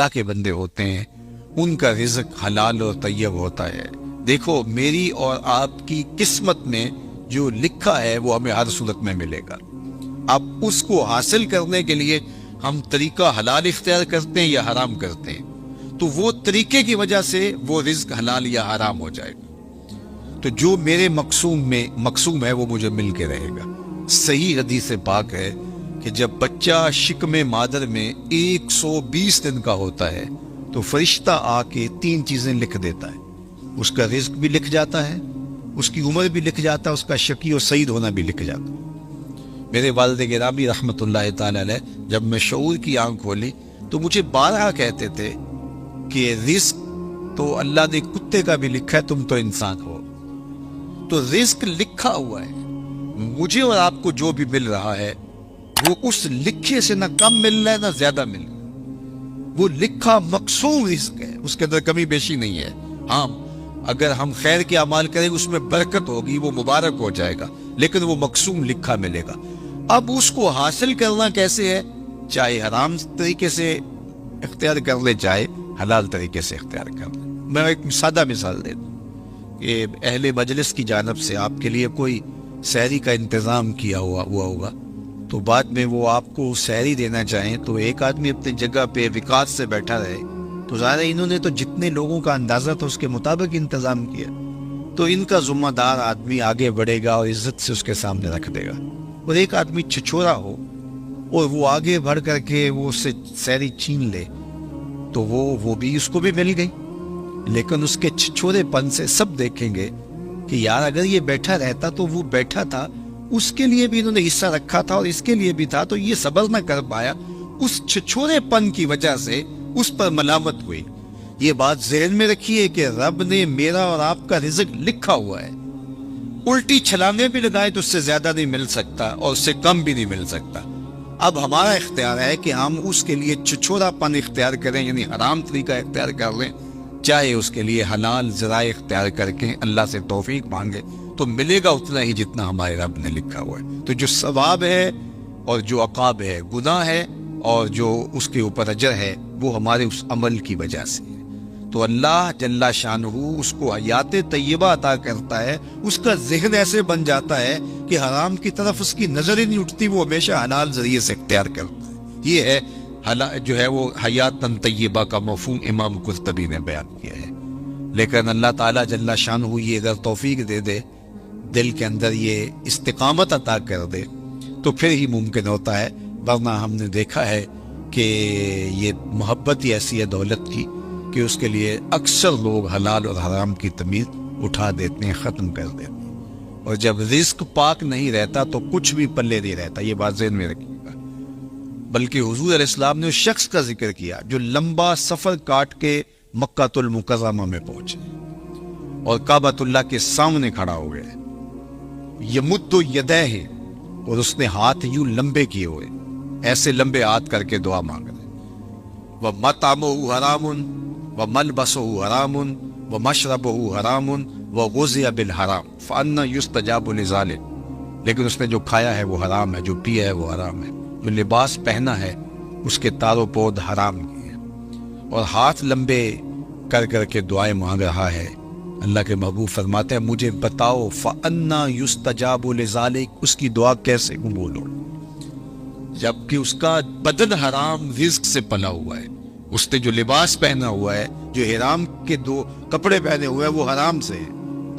اللہ کے بندے ہوتے ہیں ان کا رزق حلال اور طیب ہوتا ہے۔ دیکھو میری اور آپ کی قسمت میں جو لکھا ہے وہ ہمیں ہر صورت میں ملے گا۔ اب اس کو حاصل کرنے کے لیے ہم طریقہ حلال اختیار کرتے ہیں یا حرام کرتے ہیں، تو وہ طریقے کی وجہ سے وہ رزق حلال یا حرام ہو جائے گا۔ تو جو میرے مقسوم ہے وہ مجھے مل کے رہے گا۔ صحیح حدیث پاک ہے کہ جب بچہ شکم مادر میں 120 دن کا ہوتا ہے تو فرشتہ آ کے 3 چیزیں لکھ دیتا ہے، اس کا رزق بھی لکھ جاتا ہے، اس کی عمر بھی لکھ جاتا ہے، اس کا شقی اور سعید ہونا بھی لکھ جاتا ہے۔ میرے والد گرامی رحمۃ اللہ تعالی علیہ جب میں شعور کی آنکھ کھولی تو مجھے بارہا کہتے تھے کہ رزق تو اللہ نے کتے کا بھی لکھا ہے، تم تو انسان ہو، تو رزق لکھا ہوا ہے۔ مجھے اور آپ کو جو بھی مل رہا ہے وہ اس لکھے سے نہ کم مل رہا ہے نہ زیادہ مل رہا ہے، وہ لکھا مقسوم رزق ہے، اس کے اندر کمی بیشی نہیں ہے۔ ہاں اگر ہم خیر کے اعمال کریں اس میں برکت ہوگی، وہ مبارک ہو جائے گا، لیکن وہ مقسوم لکھا ملے گا۔ اب اس کو حاصل کرنا کیسے ہے؟ چاہے حرام طریقے سے اختیار کر لے چاہے حلال طریقے سے اختیار کر لے۔ میں ایک سادہ مثال دے دوں کہ اہل مجلس کی جانب سے آپ کے لیے کوئی سحری کا انتظام کیا ہوا ہوگا، تو بعد میں وہ آپ کو سحری دینا چاہیں تو ایک آدمی اپنی جگہ پہ وقار سے بیٹھا رہے، تو ظاہر ہے انہوں نے تو جتنے لوگوں کا اندازہ تھا اس کے مطابق انتظام کیا، تو ان کا ذمہ دار آدمی آگے بڑھے گا اور عزت سے اس کے سامنے رکھ دے گا۔ اور ایک آدمی چھچورا ہو اور وہ آگے بڑھ کر کے وہ اس سے سحری چھین لے تو وہ بھی اس کو بھی مل گئی، لیکن اس کے چھچورے پن سے سب دیکھیں گے کہ یار اگر یہ بیٹھا رہتا تو وہ بیٹھا تھا، اس کے لیے بھی انہوں نے حصہ رکھا تھا اور اس کے لیے بھی تھا، تو یہ صبر نہ کر پایا، اس چھچورے پن کی وجہ سے اس پر ملامت ہوئی۔ یہ بات ذہن میں رکھیے کہ رب نے میرا اور آپ کا رزق لکھا ہوا ہے، الٹی چھلانگیں بھی لگائے تو اس سے زیادہ نہیں مل سکتا اور اس سے کم بھی نہیں مل سکتا۔ اب ہمارا اختیار ہے کہ ہم اس کے لیے چھچورا پن اختیار کریں، یعنی حرام طریقہ اختیار کر لیں، چاہے اس کے لیے حلال ذرائع اختیار کر کے اللہ سے توفیق مانگے تو ملے گا اتنا ہی جتنا ہمارے رب نے لکھا ہوا ہے۔ تو جو ثواب ہے اور جو عقاب ہے، گناہ ہے اور جو اس کے اوپر اجر ہے، وہ ہمارے اس عمل کی وجہ سے ہے۔ تو اللہ جل شانہ اس کو حیات طیبہ عطا کرتا ہے، اس کا ذہن ایسے بن جاتا ہے کہ حرام کی طرف اس کی نظر ہی نہیں اٹھتی، وہ ہمیشہ حلال ذریعے سے اختیار کرتا ہے۔ یہ ہے جو ہے وہ حیات طیبہ کا مفہوم امام قرطبی نے بیان کیا ہے۔ لیکن اللہ تعالیٰ جل شانہ یہ اگر توفیق دے دے، دل کے اندر یہ استقامت عطا کر دے تو پھر ہی ممکن ہوتا ہے، ورنہ ہم نے دیکھا ہے کہ یہ محبت ہی ایسی ہے دولت کی کہ اس کے لیے اکثر لوگ حلال اور حرام کی تمیز اٹھا دیتے ہیں، ختم کر دیتے ہیں، اور جب رزق پاک نہیں رہتا تو کچھ بھی پلے نہیں رہتا۔ یہ بات ذہن میں رکھیے گا۔ بلکہ حضور علیہ السلام نے اس شخص کا ذکر کیا جو لمبا سفر کاٹ کے مکہ المکرمہ میں پہنچے اور کعبۃ اللہ کے سامنے کھڑا ہو گئے، یمد یدیہ، اور اس نے ہاتھ یوں لمبے کیے ہوئے، ایسے لمبے ہاتھ کر کے دعا مانگ رہے۔ وَمَطْعَمُهُ حَرَامٌ وَمَلْبَسُهُ حَرَامٌ وَمَشْرَبُهُ حَرَامٌ وَغُذِّيَ بِالْحَرَامِ فَأَنَّىٰ يُسْتَجَابُ لِذَٰلِكَ، لیکن اس نے جو کھایا ہے وہ حرام ہے، جو پیا ہے وہ حرام ہے، جو لباس پہنا ہے اس کے تار و پود حرام کی ہیں، اور ہاتھ لمبے کر کر کے دعائیں مانگ رہا ہے۔ اللہ کے محبوب فرماتے ہیں مجھے بتاؤ فَأَنَّىٰ يُسْتَجَابُ لِذَٰلِكَ، اس کی دعا کیسے قبول ہو، جبکہ اس کا بدن حرام رزق سے پلا ہوا ہے، اس نے جو لباس پہنا ہوا ہے، جو حرام کے 2 کپڑے پہنے ہوئے ہیں وہ حرام سے ہے۔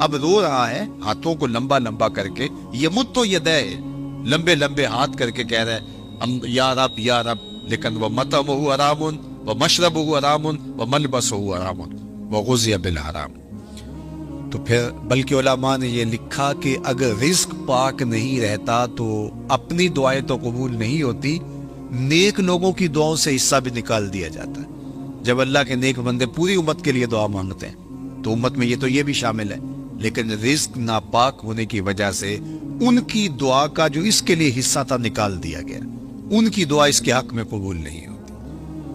اب رو رہا ہے ہاتھوں کو لمبا لمبا کر کے، یمد یدیہ، لمبے لمبے ہاتھ کر کے کہہ رہا ہے یا رب یا رب، لیکن وَمَطْعَمُهُ حَرَامٌ وَمَشْرَبُهُ حَرَامٌ وَمَلْبَسُهُ حَرَامٌ وَغُذِّيَ بِالْحَرَامِ۔ تو پھر بلکہ علماء نے یہ لکھا کہ اگر رزق پاک نہیں رہتا تو اپنی دعائیں تو قبول نہیں ہوتی، نیک لوگوں کی دعاؤں سے حصہ بھی نکال دیا جاتا ہے۔ جب اللہ کے نیک بندے پوری امت کے لیے دعا مانگتے ہیں تو امت میں یہ بھی شامل ہے، لیکن رزق ناپاک ہونے کی وجہ سے ان کی دعا کا جو اس کے لیے حصہ تھا نکال دیا گیا، ان کی دعا اس کے حق میں قبول نہیں ہوتی۔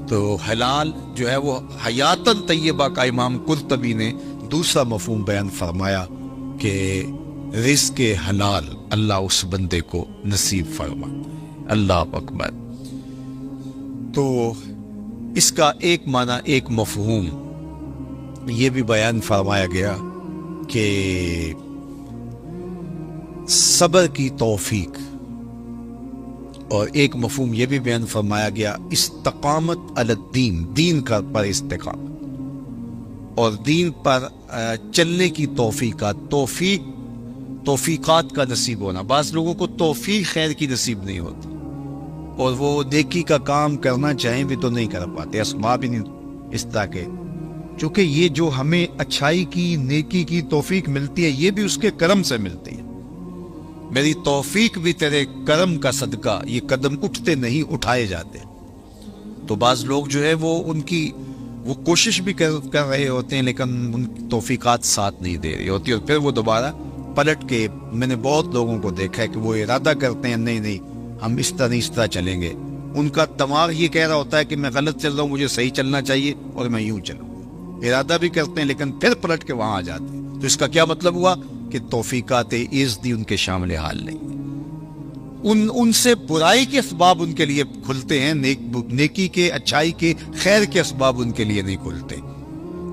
تو حلال جو ہے وہ حیات طیبہ کا امام قرطبی نے دوسرا مفہوم بیان فرمایا کہ رزق حلال اللہ اس بندے کو نصیب فرما۔ اللہ اکبر۔ تو اس کا ایک معنی، ایک مفہوم یہ بھی بیان فرمایا گیا کہ صبر کی توفیق، اور ایک مفہوم یہ بھی بیان فرمایا گیا استقامت علی الدین، دین کا پر استقامت، اور دین پر چلنے کی توفیقات کا نصیب ہونا۔ بعض لوگوں کو توفیق خیر کی نصیب نہیں ہوتی، اور وہ نیکی کا کام کرنا چاہیں بھی تو نہیں کر پاتے، اسباب ہی نہیں اس طرح کے، چونکہ یہ جو ہمیں اچھائی کی، نیکی کی توفیق ملتی ہے، یہ بھی اس کے کرم سے ملتی ہے۔ میری توفیق بھی تیرے کرم کا صدقہ، یہ قدم اٹھتے نہیں اٹھائے جاتے۔ تو بعض لوگ جو ہے وہ کوشش بھی کر رہے ہوتے ہیں، لیکن ان کی توفیقات ساتھ نہیں دے رہی ہوتی، اور پھر وہ دوبارہ پلٹ کے، میں نے بہت لوگوں کو دیکھا ہے کہ وہ ارادہ کرتے ہیں نہیں ہم اس طرح چلیں گے، ان کا دماغ یہ کہہ رہا ہوتا ہے کہ میں غلط چل رہا ہوں، مجھے صحیح چلنا چاہیے اور میں یوں چلوں، ارادہ بھی کرتے ہیں لیکن پھر پلٹ کے وہاں آ جاتے ہیں۔ تو اس کا کیا مطلب ہوا کہ توفیقات عزدی ان کے شامل حال نہیں، ان سے برائی کے اسباب ان کے لیے کھلتے ہیں، نیکی کے، اچھائی کے، خیر کے اسباب ان کے لیے نہیں کھلتے۔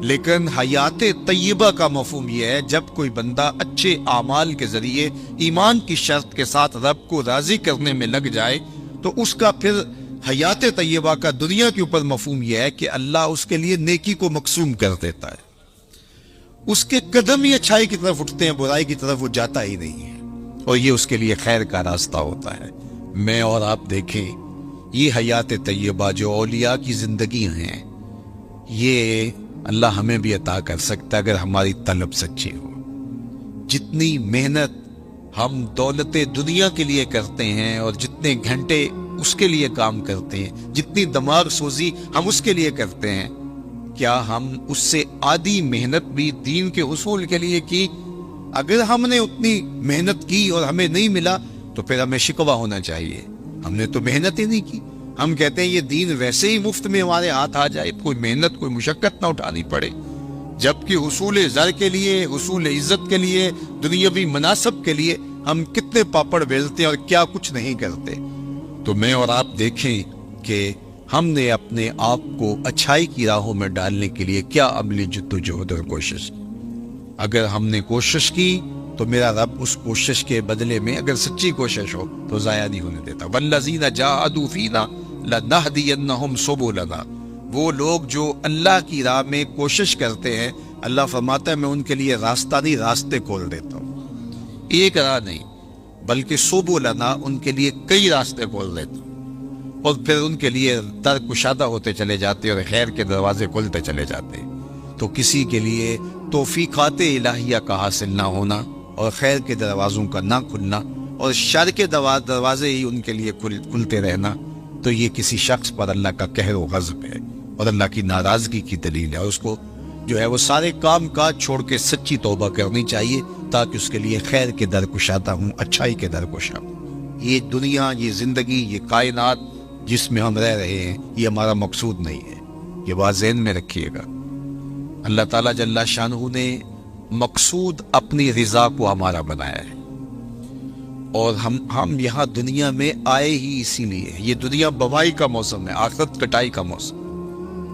لیکن حیات طیبہ کا مفہوم یہ ہے، جب کوئی بندہ اچھے اعمال کے ذریعے ایمان کی شرط کے ساتھ رب کو راضی کرنے میں لگ جائے، تو اس کا پھر حیات طیبہ کا دنیا کے اوپر مفہوم یہ ہے کہ اللہ اس کے لیے نیکی کو مقسوم کر دیتا ہے، اس کے قدم ہی اچھائی کی طرف اٹھتے ہیں، برائی کی طرف وہ جاتا ہی نہیں ہے، اور یہ اس کے لیے خیر کا راستہ ہوتا ہے۔ میں اور آپ دیکھیں، یہ حیات طیبہ جو اولیاء کی زندگی ہیں، یہ اللہ ہمیں بھی عطا کر سکتا ہے اگر ہماری طلب سچی ہو۔ جتنی محنت ہم دولت دنیا کے لیے کرتے ہیں، اور جتنے گھنٹے اس کے لیے کام کرتے ہیں، جتنی دماغ سوزی ہم اس کے لیے کرتے ہیں، کیا ہم اس سے آدھی محنت بھی دین کے حصول کے لیے کی؟ اگر ہم نے اتنی محنت کی اور ہمیں نہیں ملا تو پھر ہمیں شکوہ ہونا چاہیے، ہم نے تو محنت ہی نہیں کی۔ ہم کہتے ہیں یہ دین ویسے ہی مفت میں ہمارے ہاتھ آ جائے، کوئی محنت، کوئی مشقت نہ اٹھانی پڑے، جبکہ حصول زر کے لیے، حصول عزت کے لیے، دنیاوی مناصب کے لیے ہم کتنے پاپڑ بیلتے ہیں اور کیا کچھ نہیں کرتے۔ تو میں اور آپ دیکھیں کہ ہم نے اپنے آپ کو اچھائی کی راہوں میں ڈالنے کے لیے کیا عملی جدوجہد اور کوشش کی۔ اگر ہم نے کوشش کی تو میرا رب اس کوشش کے بدلے میں، اگر سچی کوشش ہو تو ضائع نہیں ہونے دیتا۔ وَالَّذِينَ جَاهَدُوا فِينَا لَنَهْدِيَنَّهُمْ سُبُلَنَا، وہ لوگ جو اللہ کی راہ میں کوشش کرتے ہیں، اللہ فرماتا ہے میں ان کے لیے راستہ نہیں، راستے کھول دیتا ہوں، ایک راہ نہیں بلکہ سبلنا، ان کے لیے کئی راستے کھول دیتا ہوں، اور پھر ان کے لیے در کشادہ ہوتے چلے جاتے اور خیر کے دروازے کھلتے چلے جاتے۔ تو کسی کے لیے توفیقات الہیہ کا حاصل نہ ہونا، اور خیر کے دروازوں کا نہ کھلنا، اور شر کے دروازے ہی ان کے لیے کھلتے رہنا، تو یہ کسی شخص پر اللہ کا قہر و غضب ہے اور اللہ کی ناراضگی کی دلیل ہے، اور اس کو جو ہے وہ سارے کام کاج چھوڑ کے سچی توبہ کرنی چاہیے، تاکہ اس کے لیے خیر کے در کشادہ ہوں، اچھائی کے در کشا ہوں۔ یہ دنیا، یہ زندگی، یہ کائنات جس میں ہم رہ رہے ہیں، یہ ہمارا مقصود نہیں ہے، یہ بات ذہن میں رکھیے گا۔ اللہ تعالیٰ جل شانہ نے مقصود اپنی رضا کو ہمارا بنایا ہے، اور ہم یہاں دنیا میں آئے ہی اسی لیے۔ یہ دنیا بوائی کا موسم ہے، آخرت کٹائی کا موسم۔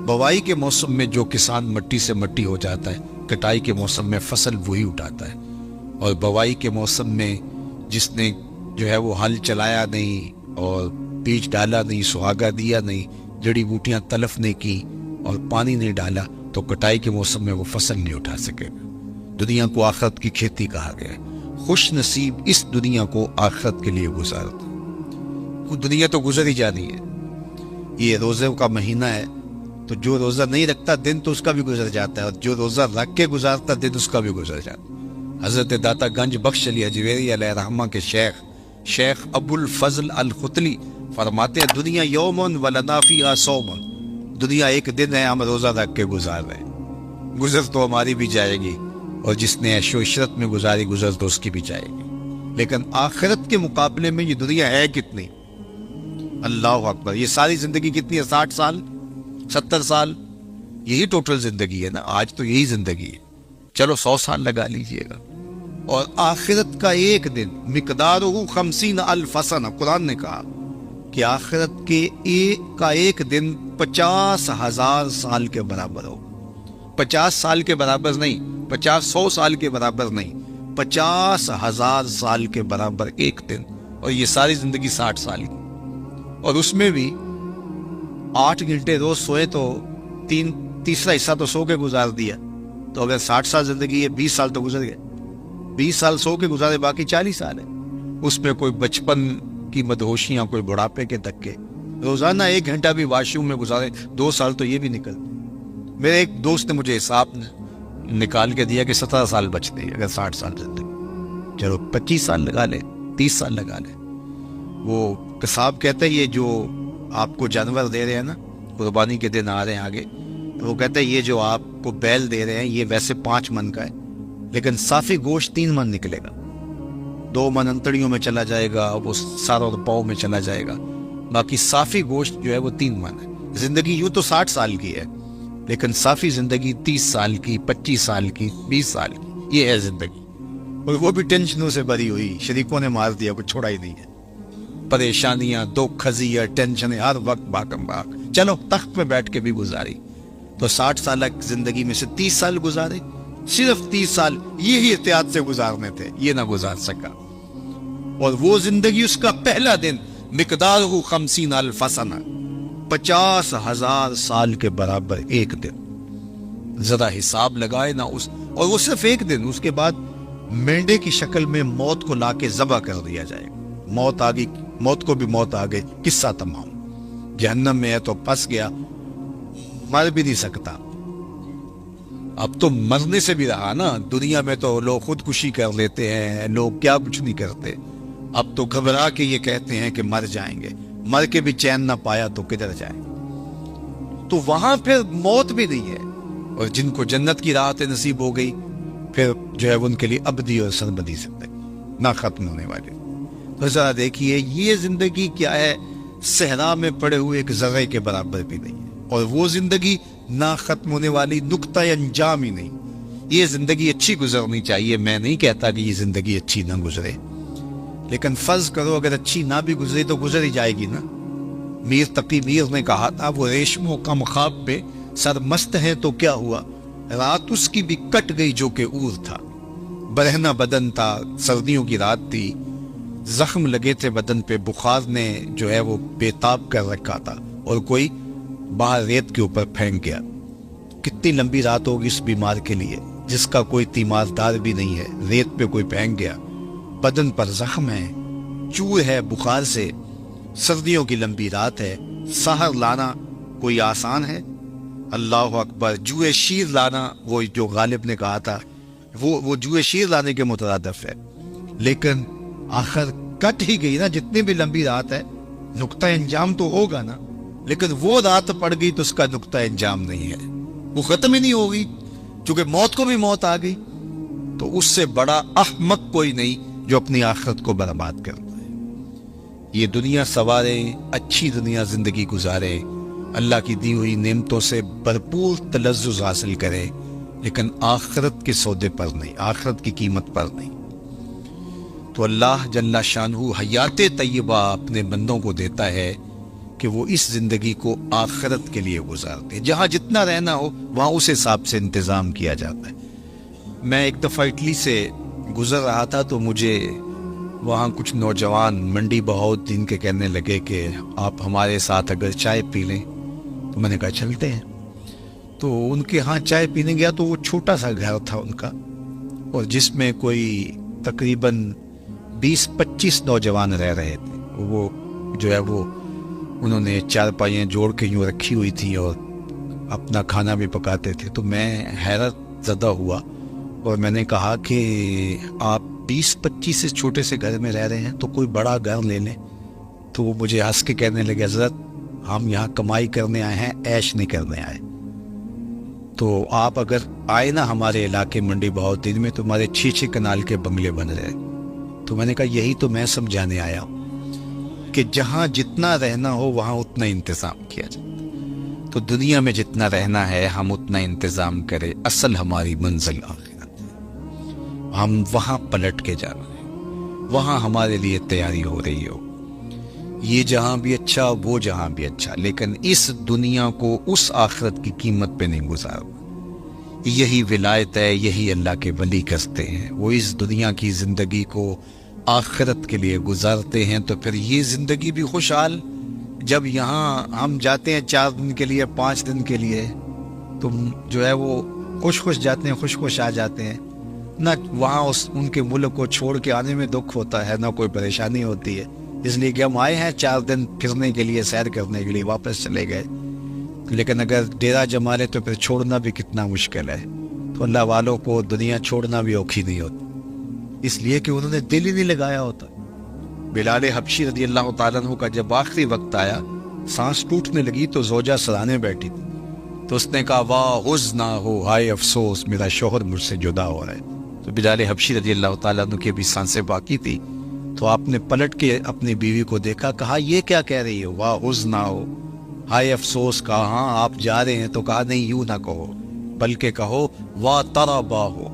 بوائی کے موسم میں جو کسان مٹی سے مٹی ہو جاتا ہے، کٹائی کے موسم میں فصل وہی اٹھاتا ہے، اور بوائی کے موسم میں جس نے جو ہے وہ ہل چلایا نہیں اور بیج ڈالا نہیں، سہاگا دیا نہیں، جڑی بوٹیاں تلف نہیں کی اور پانی نہیں ڈالا، تو کٹائی کے موسم میں وہ فصل نہیں اٹھا سکے گا۔ دنیا کو آخرت کی کھیتی کہا گیا ہے۔ خوش نصیب اس دنیا کو آخرت کے لیے گزارتا، دنیا تو گزر ہی جانی ہے۔ یہ روزے کا مہینہ ہے، تو جو روزہ نہیں رکھتا دن تو اس کا بھی گزر جاتا ہے، اور جو روزہ رکھ کے گزارتا دن اس کا بھی گزر جاتا ہے۔ حضرت داتا گنج بخش علی اجویری علیہ رحمہ کے شیخ ابو الفضل الختلی فرماتے ہیں، دنیا یومن ولنا فیہا صومن، دنیا ایک دن ہے، ہم روزہ رکھ کے گزار رہے ہیں، گزر تو ہماری بھی جائے گی، اور جس نے عیش و عشرت میں گزاری گزر تو اس کی بھی جائے گی۔ لیکن آخرت کے مقابلے میں یہ دنیا ہے کتنی؟ اللہ اکبر، یہ ساری زندگی کتنی ہے؟ 60 سال، 70 سال، یہی ٹوٹل زندگی ہے نا، آج تو یہی زندگی ہے، چلو 100 سال لگا لیجئے گا۔ اور آخرت کا ایک دن مقدارہ 50,000 سنہ، قرآن نے کہا کہ آخرت کے ایک دن 50,000 سال کے برابر ہو. 50 سال کے برابر نہیں، 100 سال کے برابر نہیں، 50,000 سال کے برابر ایک دن. اور یہ ساری زندگی 60 سال کی، اور اس میں بھی 8 گھنٹے روز سوئے تو تیسرا حصہ تو سو کے گزار دیا. تو اگر 60 سال زندگی ہے، 20 سال تو گزر گئے. 20 سال سو کے گزارے، باقی 40 سال ہے. اس میں کوئی بچپن کی مدہوشیاں، کوئی بڑھاپے کے دھکے. روزانہ 1 گھنٹہ بھی واش روم میں گزارے، 2 سال تو یہ بھی نکل. میرے ایک دوست نے مجھے حساب نکال کے دیا کہ 17 سال بچتے ہیں اگر 60 سال زندگی. چلو 25 سال لگا لے، 30 سال لگا لے. وہ قصاب کہتا ہے یہ جو آپ کو جانور دے رہے ہیں نا، قربانی کے دن آ رہے ہیں آگے، وہ کہتا ہے یہ جو آپ کو بیل دے رہے ہیں یہ ویسے 5 من کا ہے، لیکن صافی گوشت 3 من نکلے گا. 2 من انتڑیوں میں چلا جائے گا، وہ ساروں پاؤں میں چلا جائے گا، باقی صافی گوشت جو ہے وہ 3 من ہے. زندگی یوں تو 60 سال کی ہے، لیکن صافی زندگی 30 سال کی، 25 سال کی، 20 سال کی، یہ ہے زندگی. اور وہ بھی ٹینشنوں سے بھری ہوئی، شریکوں نے مار دیا، کچھ چھوڑا ہی نہیں ہے. پریشانیاں، دکھ، خزیاں، ٹینشنیں، ہر وقت بھاگم بھاگ. چلو تخت پہ بیٹھ کے بھی گزاری. تو 60 سال زندگی میں سے 30 سال گزارے، صرف 30 سال یہی احتیاط سے گزارنے تھے، یہ نہ گزار سکا. اور وہ زندگی، اس کا پہلا دن مقدارہ 50,000 سنہ، 50,000 سال کے برابر ایک دن. ذرا حساب لگائے نا اس، اور وہ صرف ایک دن. اس کے بعد مینڈے کی شکل میں موت کو لا کے ذبح کر دیا جائے گا. موت آ گئی، موت کو بھی موت آ گئی، قصہ تمام. جہنم میں ہے تو پھنس گیا، مر بھی نہیں سکتا. اب تو مرنے سے بھی رہا نا. دنیا میں تو لوگ خودکشی کر لیتے ہیں، لوگ کیا کچھ نہیں کرتے. اب تو گھبرا کے یہ کہتے ہیں کہ مر جائیں گے. مر کے بھی چین نہ پایا تو کدھر جائیں. تو وہاں پھر موت بھی نہیں ہے. اور جن کو جنت کی راحت نصیب ہو گئی، پھر جو ہے ان کے لیے ابدی اور سرمدی زندگی، نہ ختم ہونے والی. تو ذرا دیکھیے یہ زندگی کیا ہے، صحرا میں پڑے ہوئے ایک ذرے کے برابر بھی نہیں ہے. اور وہ زندگی نہ ختم ہونے والی، نقطہ انجام ہی نہیں. یہ زندگی اچھی گزرنی چاہیے. میں نہیں کہتا کہ یہ زندگی اچھی نہ گزرے، لیکن فرض کرو اگر اچھی نہ بھی گزرے تو گزر ہی جائے گی نا. میر تقی میر نے کہا تھا، وہ ریشم و کم خواب پہ سر مست ہے تو کیا ہوا، رات اس کی بھی کٹ گئی جو کہ اور تھا. برہنہ بدن تھا، سردیوں کی رات تھی، زخم لگے تھے بدن پہ، بخار نے جو ہے وہ بےتاب کر رکھا تھا، اور کوئی باہر ریت کے اوپر پھینک گیا. کتنی لمبی رات ہوگی اس بیمار کے لیے جس کا کوئی تیماردار بھی نہیں ہے. ریت پہ کوئی پھینک گیا، بدن پر زخم ہے، چور ہے بخار سے، سردیوں کی لمبی رات ہے. سحر لانا کوئی آسان ہے؟ اللہ اکبر. جوئے شیر لانا، وہ جو غالب نے کہا تھا، وہ جوئے شیر لانے کے مترادف ہے. لیکن آخر کٹ ہی گئی نا. جتنی بھی لمبی رات ہے، نقطہ انجام تو ہوگا نا. لیکن وہ رات پڑ گئی تو اس کا نقطہ انجام نہیں ہے، وہ ختم ہی نہیں ہوگی. چونکہ موت کو بھی موت آ گئی، تو اس سے بڑا احمق کوئی نہیں جو اپنی آخرت کو برباد کرتا ہے. یہ دنیا سوارے، اچھی دنیا زندگی گزارے، اللہ کی دی ہوئی نعمتوں سے بھرپور تلذذ حاصل کرے، لیکن آخرت کے سودے پر نہیں، آخرت کی قیمت پر نہیں. تو اللہ جل شانہ حیات طیبہ اپنے بندوں کو دیتا ہے کہ وہ اس زندگی کو آخرت کے لیے گزارتے. جہاں جتنا رہنا ہو وہاں اس حساب سے انتظام کیا جاتا ہے. میں ایک دفعہ اٹلی سے گزر رہا تھا تو مجھے وہاں کچھ نوجوان منڈی بہت دن کے کہنے لگے کہ آپ ہمارے ساتھ اگر چائے پی لیں. تو میں نے کہا چلتے ہیں. تو ان کے ہاں چائے پینے گیا تو وہ چھوٹا سا گھر تھا ان کا، اور جس میں کوئی تقریباً 20-25 نوجوان رہ رہے تھے. وہ جو ہے وہ انہوں نے چارپائیاں جوڑ کے یوں رکھی ہوئی تھی اور اپنا کھانا بھی پکاتے تھے. تو میں حیرت زدہ ہوا اور میں نے کہا کہ آپ 20-25 سے چھوٹے سے گھر میں رہ رہے ہیں تو کوئی بڑا گھر لے لیں. تو وہ مجھے ہنس کے کہنے لگے حضرت ہم یہاں کمائی کرنے آئے ہیں، عیش نہیں کرنے آئے. تو آپ اگر آئے نا ہمارے علاقے منڈی بہت دن میں تو ہمارے 6 کنال کے بنگلے بن رہے. تو میں نے کہا یہی تو میں سمجھانے آیا ہوں کہ جہاں جتنا رہنا ہو وہاں اتنا انتظام کیا جائے. تو دنیا میں جتنا رہنا ہے ہم اتنا انتظام کریں. اصل ہماری منزل آخرت ہے، ہم وہاں پلٹ کے جانا ہے، وہاں ہمارے لیے تیاری ہو رہی ہو. یہ جہاں بھی اچھا وہ جہاں بھی اچھا، لیکن اس دنیا کو اس آخرت کی قیمت پہ نہیں گزارا۔ یہی ولایت ہے، یہی اللہ کے ولی کرتے ہیں، وہ اس دنیا کی زندگی کو آخرت کے لیے گزارتے ہیں۔ تو پھر یہ زندگی بھی خوشحال، جب یہاں ہم جاتے ہیں 4 دن کے لیے 5 دن کے لیے تو جو ہے وہ خوش جاتے ہیں، خوش آ جاتے ہیں، نہ وہاں ان کے ملک کو چھوڑ کے آنے میں دکھ ہوتا ہے، نہ کوئی پریشانی ہوتی ہے، اس لیے کہ ہم آئے ہیں 4 دن پھرنے کے لیے، سیر کرنے کے لیے، واپس چلے گئے۔ لیکن اگر ڈیرا جما لے تو پھر چھوڑنا بھی کتنا مشکل ہے۔ تو اللہ والوں کو دنیا چھوڑنا بھی اوکھی نہیں ہوتی، اس لیے کہ انہوں نے دل ہی نہیں لگایا ہوتا۔ بلال حبشی رضی اللہ تعالیٰ عنہ کا جب آخری وقت آیا، سانس ٹوٹنے لگی تو زوجہ سرانے بیٹھی تھی، تو اس نے کہا واہ حزن ہو، ہائے افسوس، میرا شوہر مجھ سے جدا ہو رہا ہے۔ تو بلال حبشی رضی اللہ تعالیٰ عنہ کی بھی سانسیں باقی تھی، تو آپ نے پلٹ کے اپنی بیوی کو دیکھا، کہا یہ کیا کہہ رہی ہو، واہ حزن ہو، ہائے افسوس۔ کہا ہاں آپ جا رہے ہیں، تو کہا نہیں یوں نہ کہو، بلکہ کہو واہ تربا ہو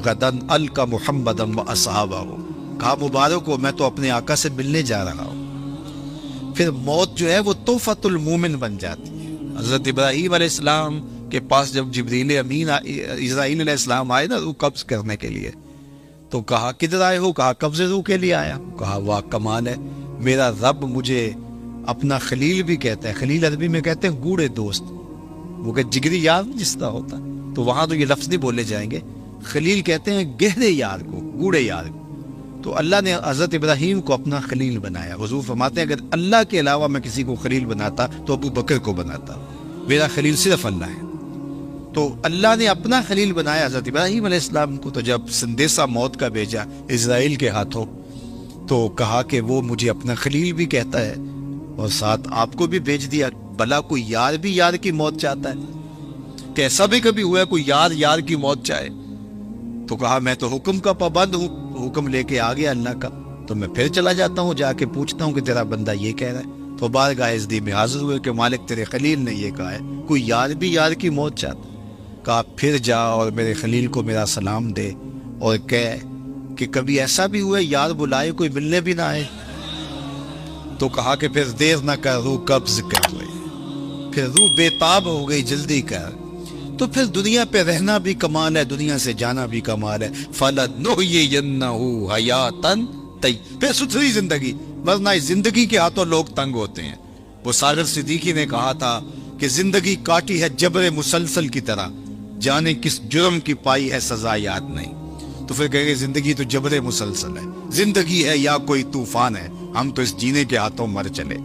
غدن القا محمدم و اصحابہ ہو۔ کہا مبارک ہو، میں تو اپنے آقا سے ملنے جا رہا ہوں۔ پھر موت جو ہے وہ تحفۃ المومن بن جاتی ہے۔ حضرت ابراہیم علیہ السلام کے پاس جب جبریل امین اسرائیل علیہ السلام آئے نا روح قبض کرنے کے لیے، تو کہا کدھر آئے ہو؟ کہا قبض روح کے لیے آیا۔ کہا واہ کمال ہے، میرا رب مجھے اپنا خلیل بھی کہتا ہے۔ خلیل عربی میں کہتے ہیں گوڑے دوست، وہ کہ جگری یار جس طرح ہوتا، تو وہاں تو یہ لفظ نہیں بولے جائیں گے، خلیل کہتے ہیں گہرے یار کو، گوڑے یار کو۔ تو اللہ نے حضرت ابراہیم کو اپنا خلیل بنایا۔ حضور فرماتے ہیں اگر اللہ کے علاوہ میں کسی کو خلیل بناتا تو ابو بکر کو بناتا، میرا خلیل صرف اللہ ہے۔ تو اللہ نے اپنا خلیل بنایا حضرت ابراہیم علیہ السلام کو۔ تو جب سندیسہ موت کا بھیجا اسرائیل کے ہاتھوں، تو کہا کہ وہ مجھے اپنا خلیل بھی کہتا ہے، اور ساتھ آپ کو بھی بھیج دیا۔ بھلا کوئی یار بھی یار کی موت چاہتا ہے؟ کیسا بھی کبھی ہوا ہے کوئی یار کی موت چاہے؟ تو کہا میں تو حکم کا پابند ہوں، حکم لے کے آ گیا اللہ کا، تو میں پھر چلا جاتا ہوں، جا کے پوچھتا ہوں کہ تیرا بندہ یہ کہہ رہا ہے۔ تو بارگاہ عزتی میں حاضر ہوئے کہ مالک تیرے خلیل نے یہ کہا ہے، کوئی یار بھی یار کی موت چاہتا ہے۔ کہا پھر جا اور میرے خلیل کو میرا سلام دے، اور کہہ کہ کبھی ایسا بھی ہوا یار بلائے کوئی ملنے بھی نہ آئے۔ تو کہا کہ پھر دیر نہ کر، روح قبض کر لے۔ پھر روح بے تاب ہو گئی، جلدی کر۔ تو پھر دنیا پہ رہنا بھی کمال ہے، دنیا سے جانا بھی کمال ہے۔ فَلَنُحْيِيَنَّهُ حَيَاتًا طَيِّبَةً، پھر ستھری زندگی، ورنہ اس زندگی کے ہاتھوں لوگ تنگ ہوتے ہیں۔ وہ ساغر صدیقی نے کہا تھا کہ زندگی کاٹی ہے جبر مسلسل کی طرح، جانے کس جرم کی پائی ہے سزا یاد نہیں۔ تو پھر کہے گے زندگی تو جبر مسلسل ہے، زندگی ہے یا کوئی طوفان ہے، ہم تو اس جینے کے ہاتھوں مر چلے۔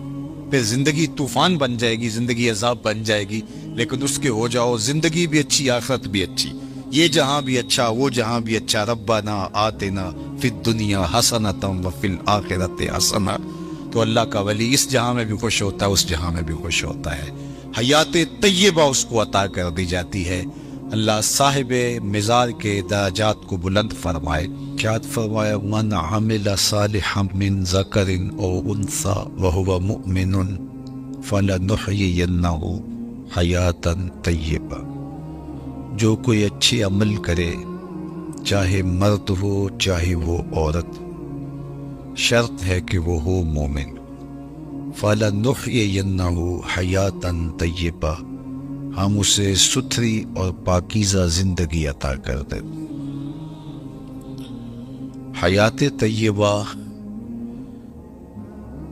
پھر زندگی طوفان بن جائے گی، زندگی عذاب بن جائے گی، لیکن اس کے ہو جاؤ زندگی بھی اچھی، آخرت بھی اچھی، یہ جہاں بھی اچھا وہ جہاں بھی اچھا۔ ربنا آتنا فی الدنیا حسنۃ وفی الآخرۃ حسنۃ۔ تو اللہ کا ولی اس جہاں میں بھی خوش ہوتا ہے، اس جہاں میں بھی خوش ہوتا ہے، حیات طیبہ اس کو عطا کر دی جاتی ہے۔ اللہ صاحب مزار کے درجات کو بلند فرمائے۔ کیا فرمایا من عمل صالحا من ذکر او انثی وہو مؤمن فلنحیینہ حیاتا طیبہ، جو کوئی اچھی عمل کرے، چاہے مرد ہو چاہے وہ عورت، شرط ہے کہ وہ ہو مومن، فلنحیینہ حیاتا طیبہ، ہم اسے ستھری اور پاکیزہ زندگی عطا کر دیں۔ حیات طیبہ،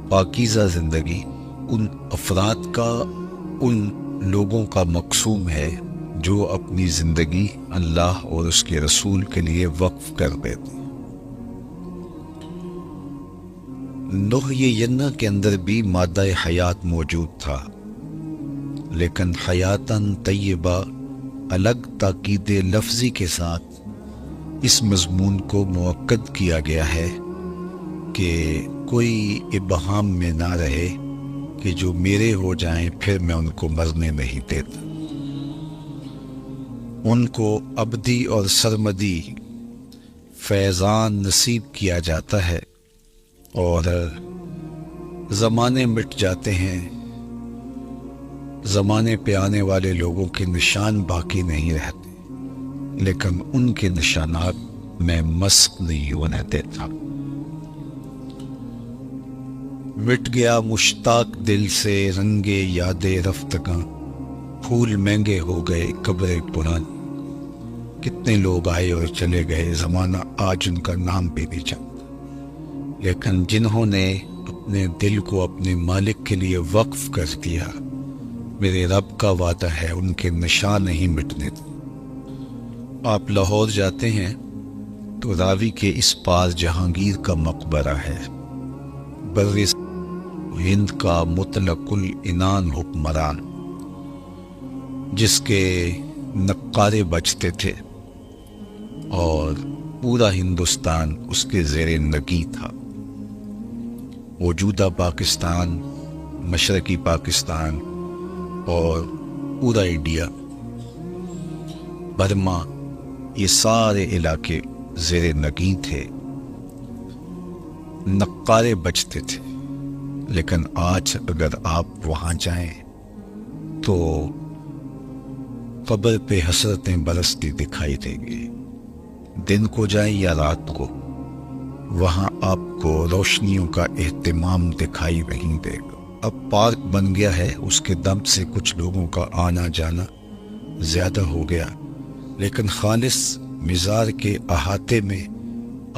پاکیزہ زندگی ان افراد کا، ان لوگوں کا مقصوم ہے جو اپنی زندگی اللہ اور اس کے رسول کے لیے وقف کر دیتے ہیں۔ نحیینہ کے اندر بھی مادہ حیات موجود تھا، لیکن حیاتاً طیبہ الگ تاکید لفظی کے ساتھ اس مضمون کو مؤکد کیا گیا ہے کہ کوئی ابہام میں نہ رہے کہ جو میرے ہو جائیں پھر میں ان کو مرنے نہیں دیتا، ان کو ابدی اور سرمدی فیضان نصیب کیا جاتا ہے، اور زمانے مٹ جاتے ہیں، زمانے پہ آنے والے لوگوں کے نشان باقی نہیں رہتے، لیکن ان کے نشانات میں مسخ نہیں ہونے دیتا۔ مٹ گیا مشتاق دل سے رنگے یاد رفتگاں، پھول مہنگے ہو گئے قبر پرانی۔ کتنے لوگ آئے اور چلے گئے، زمانہ آج ان کا نام بھی نہیں جانتا، لیکن جنہوں نے اپنے دل کو اپنے مالک کے لیے وقف کر دیا، میرے رب کا وعدہ ہے ان کے نشان نہیں مٹنے دیں۔ آپ لاہور جاتے ہیں تو راوی کے اس پار جہانگیر کا مقبرہ ہے، بر ہند کا مطلق العنان حکمران، جس کے نقارے بجتے تھے اور پورا ہندوستان اس کے زیر نگیں تھا۔ موجودہ پاکستان، مشرقی پاکستان اور پورا انڈیا، برما، یہ سارے علاقے زیر نگیں تھے، نقارے بجتے تھے۔ لیکن آج اگر آپ وہاں جائیں تو قبر پہ حسرتیں برستی دکھائی دیں گی۔ دن کو جائیں یا رات کو، وہاں آپ کو روشنیوں کا اہتمام دکھائی نہیں دے گا۔ اب پارک بن گیا ہے، اس کے دم سے کچھ لوگوں کا آنا جانا زیادہ ہو گیا، لیکن خالص مزار کے احاطے میں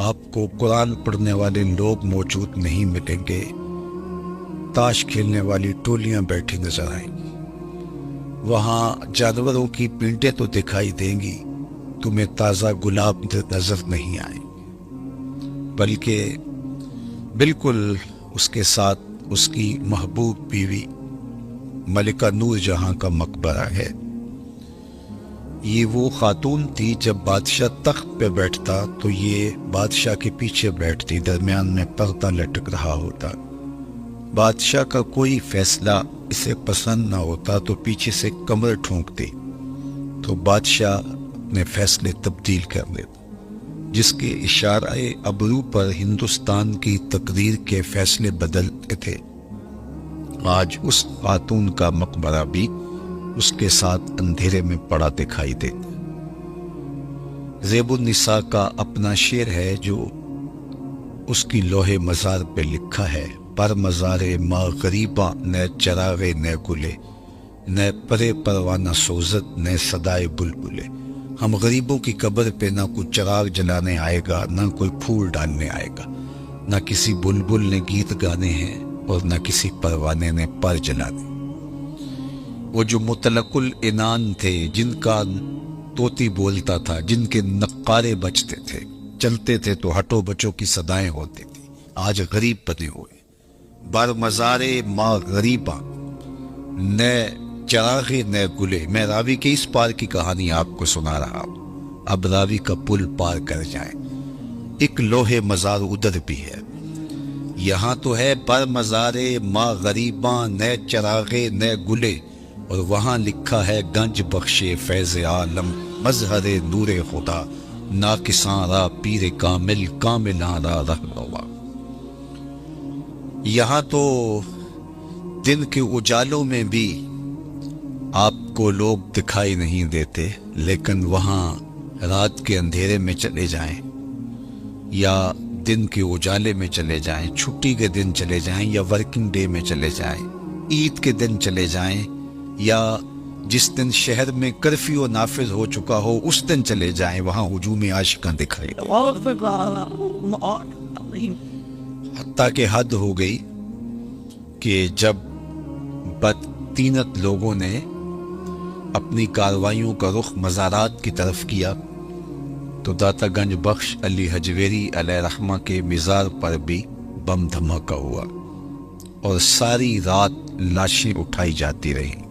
آپ کو قرآن پڑھنے والے لوگ موجود نہیں ملیں گے، تاش کھیلنے والی ٹولیاں بیٹھی نظر آئیں گی۔ وہاں جانوروں کی پینٹیں تو دکھائی دیں گی، تمہیں تازہ گلاب نظر نہیں آئیں گے، بلکہ بالکل اس کے ساتھ اس کی محبوب بیوی ملکہ نور جہاں کا مقبرہ ہے۔ یہ وہ خاتون تھی، جب بادشاہ تخت پہ بیٹھتا تو یہ بادشاہ کے پیچھے بیٹھتی، درمیان میں پردہ لٹک رہا ہوتا۔ بادشاہ کا کوئی فیصلہ اسے پسند نہ ہوتا تو پیچھے سے کمر ٹھونکتی تو بادشاہ اپنے فیصلے تبدیل کر دیتا، جس کے اشارہ ابرو پر ہندوستان کی تقدیر کے فیصلے بدلتے تھے۔ آج اس خاتون کا مقبرہ بھی اس کے ساتھ اندھیرے میں پڑا دکھائی دیتا۔ زیب النساء کا اپنا شعر ہے جو اس کی لوح مزار پہ لکھا ہے: پر مزار ما غریباں نہ چراغے نہ گلے، نہ پرے پروانہ سوزت نہ صدائے بلبلے۔ ہم غریبوں کی قبر پہ نہ کوئی چراغ جلانے آئے گا، نہ کوئی پھول ڈالنے آئے گا، نہ کسی بلبل نے گیت گانے ہیں اور نہ کسی پروانے نے پر جلانے۔ وہ جو مطلق العنان تھے، جن کا طوطی بولتا تھا، جن کے نقارے بجتے تھے، چلتے تھے تو ہٹو بچوں کی صدائیں ہوتی تھی، آج غریب بنے ہوئے۔ بر مزارے ما غریباں نہ چراغے نہ گلے۔ میں راوی کے اس پار کی کہانی آپ کو سنا رہا ہوں، اب راوی کا پل پار کر جائیں۔ ایک لوح مزار ادھر بھی ہے، یہاں تو ہے بر مزارے ما غریباں نہ چراغے نہ گلے، اور وہاں لکھا ہے گنج بخشے فیض عالم مظہر نور خدا، ناقصاں را پیر کامل کاملاں را رہنما۔ یہاں تو دن کے اجالوں میں بھی آپ کو لوگ دکھائی نہیں دیتے، لیکن وہاں رات کے اندھیرے میں چلے جائیں یا دن کے اجالے میں چلے جائیں، چھٹی کے دن چلے جائیں یا ورکنگ ڈے میں چلے جائیں، عید کے دن چلے جائیں یا جس دن شہر میں کرفیو نافذ ہو چکا ہو اس دن چلے جائیں، وہاں ہجوم عاشقاں دکھائے گا۔ حتیٰ کہ حد ہو گئی کہ جب بدطینت لوگوں نے اپنی کارروائیوں کا رخ مزارات کی طرف کیا تو داتا گنج بخش علی حجویری علیہ رحمہ کے مزار پر بھی بم دھماکہ ہوا اور ساری رات لاشیں اٹھائی جاتی رہیں،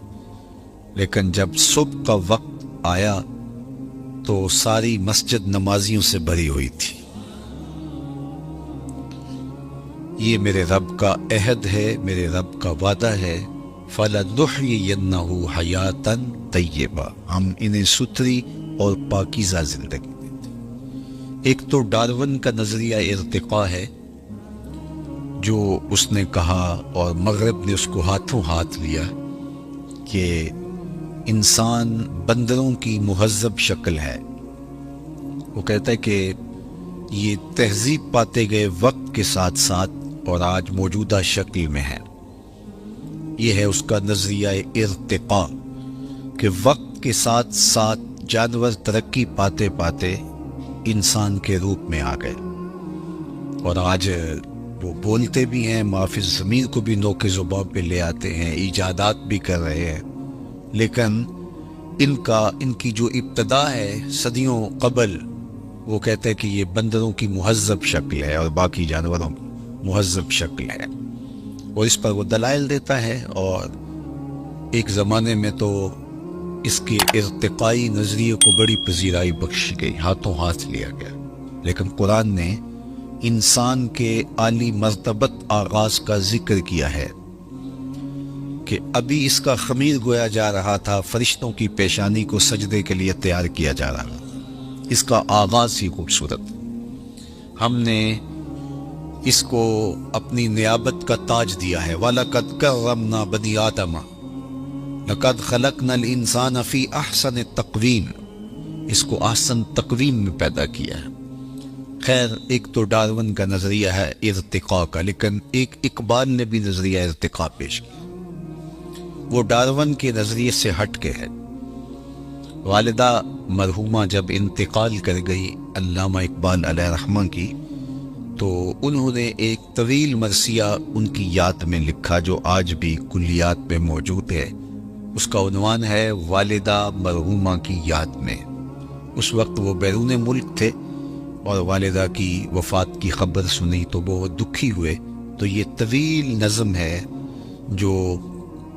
لیکن جب صبح کا وقت آیا تو ساری مسجد نمازیوں سے بھری ہوئی تھی۔ یہ میرے رب کا عہد ہے، میرے رب کا وعدہ ہے، فَلَنُحْيِيَنَّهُ حَيَاتًا طَيِّبَةً، ہم انہیں ستھری اور پاکیزہ زندگی دیتے۔ ایک تو ڈارون کا نظریہ ارتقاء ہے جو اس نے کہا اور مغرب نے اس کو ہاتھوں ہاتھ لیا کہ انسان بندروں کی مہذب شکل ہے۔ وہ کہتا ہے کہ یہ تہذیب پاتے گئے وقت کے ساتھ ساتھ اور آج موجودہ شکل میں ہے۔ یہ ہے اس کا نظریہ ارتقاء کہ وقت کے ساتھ ساتھ جانور ترقی پاتے پاتے انسان کے روپ میں آ گئے، اور آج وہ بولتے بھی ہیں، معافی ضمیر کو بھی نوک زبان پہ لے آتے ہیں، ایجادات بھی کر رہے ہیں، لیکن ان کی جو ابتدا ہے صدیوں قبل، وہ کہتے ہیں کہ یہ بندروں کی مہذب شکل ہے اور باقی جانوروں کی مہذب شکل ہے، اور اس پر وہ دلائل دیتا ہے۔ اور ایک زمانے میں تو اس کے ارتقائی نظریے کو بڑی پذیرائی بخشی گئی، ہاتھوں ہاتھ لیا گیا، لیکن قرآن نے انسان کے عالی مرتبت آغاز کا ذکر کیا ہے کہ ابھی اس کا خمیر گویا جا رہا تھا، فرشتوں کی پیشانی کو سجدے کے لیے تیار کیا جا رہا تھا، اس کا آغاز ہی خوبصورت۔ ہم نے اس کو اپنی نیابت کا تاج دیا ہے، وَلَقَدْ كَرَّمْنَا بَنِي آدَمَ لَقَدْ خَلَقْنَا الْإِنسَانَ فِي أَحْسَنِ تَقْوِيمٍ، اس کو احسن تقویم میں پیدا کیا ہے۔ خیر، ایک تو ڈارون کا نظریہ ہے ارتقاء کا، لیکن ایک اقبال نے بھی نظریہ ارتقاء پیش کیا، وہ ڈارون کے نظریے سے ہٹ کے ہے۔ والدہ مرحومہ جب انتقال کر گئی علامہ اقبال علیہ رحمہ کی، تو انہوں نے ایک طویل مرثیہ ان کی یاد میں لکھا جو آج بھی کلیات میں موجود ہے۔ اس کا عنوان ہے والدہ مرحومہ کی یاد میں۔ اس وقت وہ بیرون ملک تھے اور والدہ کی وفات کی خبر سنی تو بہت دکھی ہوئے، تو یہ طویل نظم ہے جو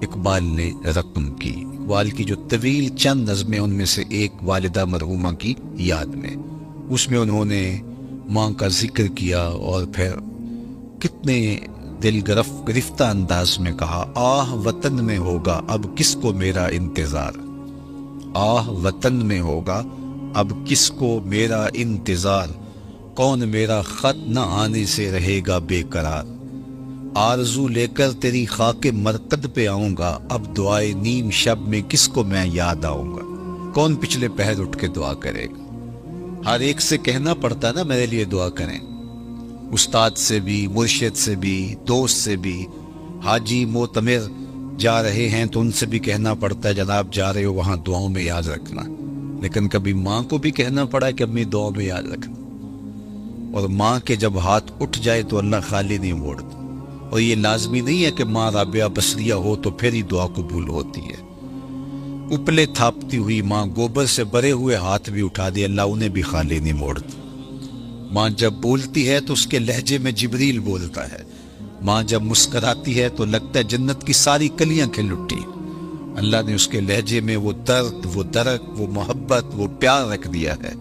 اقبال نے رقم کی۔ اقبال کی جو طویل چند نظمیں، ان میں سے ایک والدہ مرحومہ کی یاد میں، اس میں انہوں نے ماں کا ذکر کیا، اور پھر کتنے دل گرفتہ انداز میں کہا، آہ وطن میں ہوگا اب کس کو میرا انتظار، آہ وطن میں ہوگا اب کس کو میرا انتظار، کون میرا خط نہ آنے سے رہے گا بے قرار، آرزو لے کر تیری خاک مرقد پہ آؤں گا، اب دعائے نیم شب میں کس کو میں یاد آؤں گا، کون پچھلے پہر اٹھ کے دعا کرے گا۔ ہر ایک سے کہنا پڑتا نا میرے لیے دعا کریں، استاد سے بھی، مرشد سے بھی، دوست سے بھی، حاجی معتمر جا رہے ہیں تو ان سے بھی کہنا پڑتا ہے جناب جا رہے ہو وہاں دعاؤں میں یاد رکھنا، لیکن کبھی ماں کو بھی کہنا پڑا کہ اپنی دعاؤں میں یاد رکھنا، اور ماں کے جب ہاتھ اٹھ جائے تو اللہ خالی نہیں موڑتا، اور یہ لازمی نہیں ہے کہ ماں رابعہ بصریہ ہو تو پھر ہی دعا قبول ہوتی ہے۔ اپلے تھاپتی ہوئی ماں گوبر سے بھرے ہوئے ہاتھ بھی اٹھا دے، اللہ انہیں بھی خالی نہیں موڑتا۔ ماں جب بولتی ہے تو اس کے لہجے میں جبریل بولتا ہے، ماں جب مسکراتی ہے تو لگتا ہے جنت کی ساری کلیاں کھل اٹھی، اللہ نے اس کے لہجے میں وہ درد، وہ درک، وہ محبت، وہ پیار رکھ دیا ہے۔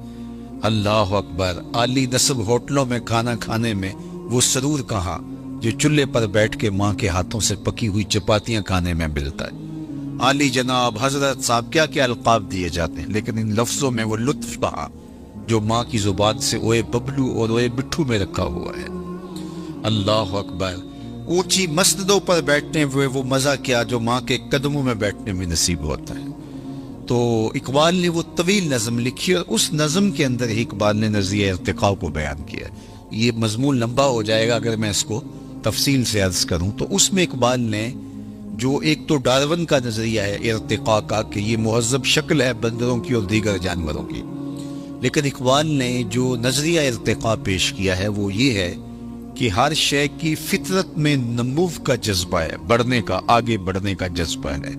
اللہ اکبر۔ عالی نصب ہوٹلوں میں کھانا کھانے میں وہ سرور کہاں جو چولہے پر بیٹھ کے ماں کے ہاتھوں سے پکی ہوئی چپاتیاں کھانے میں ملتا ہے۔ عالی جناب، حضرت صاحب، کیا کیا القاب دیے جاتے ہیں، لیکن ان لفظوں میں وہ لطف کہاں جو ماں کی زبان سے اوے ببلو اور اوے بٹھو میں رکھا ہوا ہے۔ اللہ اکبر۔ اونچی مسجدوں پر بیٹھنے ہوئے وہ مزہ کیا جو ماں کے قدموں میں بیٹھنے میں نصیب ہوتا ہے۔ تو اقبال نے وہ طویل نظم لکھی، اور اس نظم کے اندر ہی اقبال نے نظریہ ارتقاء کو بیان کیا۔ یہ مضمون لمبا ہو جائے گا اگر میں اس کو تفصیل سے عرض کروں، تو اس میں اقبال نے جو ایک تو ڈارون کا نظریہ ہے ارتقاء کا کہ یہ مہذب شکل ہے بندروں کی اور دیگر جانوروں کی، لیکن اقبال نے جو نظریہ ارتقاء پیش کیا ہے وہ یہ ہے کہ ہر شے کی فطرت میں نمو کا جذبہ ہے، بڑھنے کا، آگے بڑھنے کا جذبہ ہے،